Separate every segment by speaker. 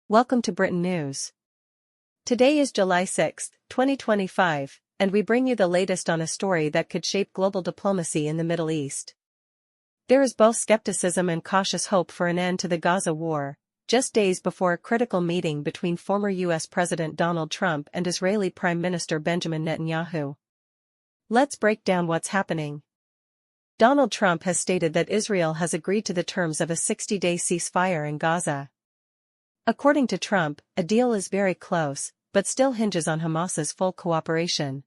Speaker 1: Welcome to Britain News. Today is July 6, 2025, and we bring you the latest on a story that could shape global diplomacy in the Middle East. There is both skepticism and cautious hope for an end to the Gaza war, just days before a critical meeting between former U.S. President Donald Trump and Israeli Prime Minister Benjamin Netanyahu. Let's break down what's happening. Donald Trump has stated that Israel has agreed to the terms of a 60-day ceasefire in Gaza. According to Trump, a deal is very close, but still hinges on Hamas's full cooperation.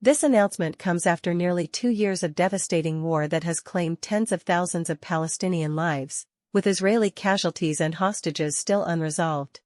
Speaker 1: This announcement comes after nearly 2 years of devastating war that has claimed tens of thousands of Palestinian lives, with Israeli casualties and hostages still unresolved.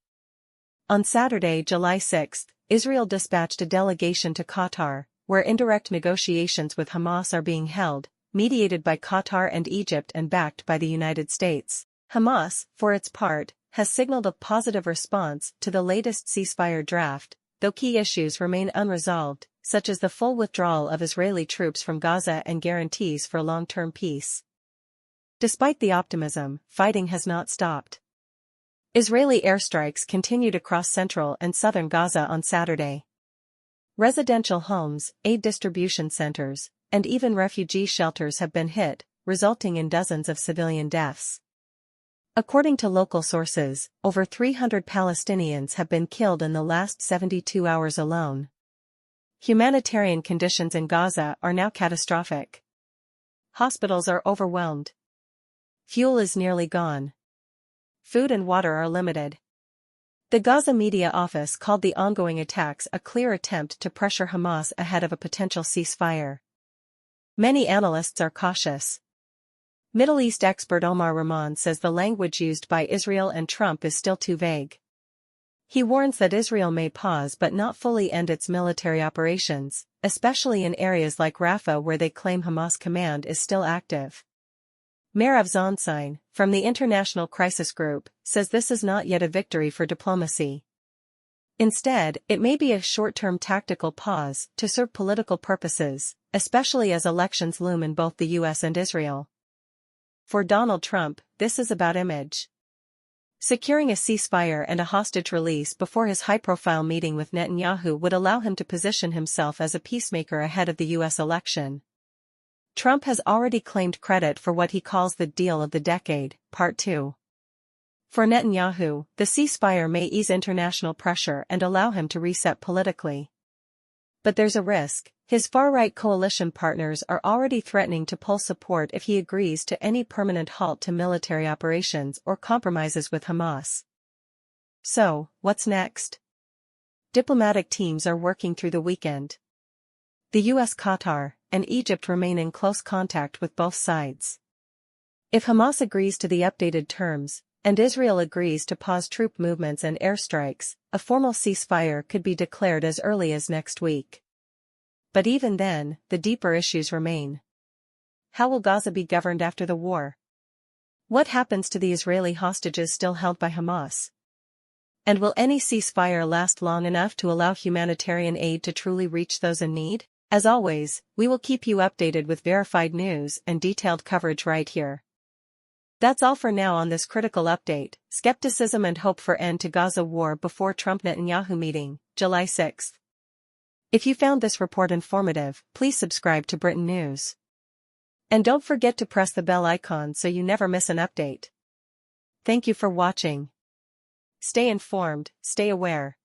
Speaker 1: On Saturday, July 6, Israel dispatched a delegation to Qatar, where indirect negotiations with Hamas are being held, mediated by Qatar and Egypt and backed by the United States. Hamas, for its part, has signaled a positive response to the latest ceasefire draft, though key issues remain unresolved, such as the full withdrawal of Israeli troops from Gaza and guarantees for long-term peace. Despite the optimism, fighting has not stopped. Israeli airstrikes continued across central and southern Gaza on Saturday. Residential homes, aid distribution centers, and even refugee shelters have been hit, resulting in dozens of civilian deaths. According to local sources, over 300 Palestinians have been killed in the last 72 hours alone. Humanitarian conditions in Gaza are now catastrophic. Hospitals are overwhelmed. Fuel is nearly gone. Food and water are limited. The Gaza media office called the ongoing attacks a clear attempt to pressure Hamas ahead of a potential ceasefire. Many analysts are cautious. Middle East expert Omar Rahman says the language used by Israel and Trump is still too vague. He warns that Israel may pause but not fully end its military operations, especially in areas like Rafah where they claim Hamas command is still active. Merav Zonsign, from the International Crisis Group, says this is not yet a victory for diplomacy. Instead, it may be a short-term tactical pause to serve political purposes, especially as elections loom in both the U.S. and Israel. For Donald Trump, this is about image. Securing a ceasefire and a hostage release before his high-profile meeting with Netanyahu would allow him to position himself as a peacemaker ahead of the U.S. election. Trump has already claimed credit for what he calls the deal of the decade, Part 2. For Netanyahu, the ceasefire may ease international pressure and allow him to reset politically. But there's a risk. His far-right coalition partners are already threatening to pull support if he agrees to any permanent halt to military operations or compromises with Hamas. So, what's next? Diplomatic teams are working through the weekend. The U.S., Qatar, and Egypt remain in close contact with both sides. If Hamas agrees to the updated terms, and Israel agrees to pause troop movements and airstrikes, a formal ceasefire could be declared as early as next week. But even then, the deeper issues remain. How will Gaza be governed after the war? What happens to the Israeli hostages still held by Hamas? And will any ceasefire last long enough to allow humanitarian aid to truly reach those in need? As always, we will keep you updated with verified news and detailed coverage right here. That's all for now on this critical update: skepticism and hope for end to Gaza war before Trump-Netanyahu meeting, July 6. If you found this report informative, please subscribe to Britain News. And don't forget to press the bell icon so you never miss an update. Thank you for watching. Stay informed, stay aware.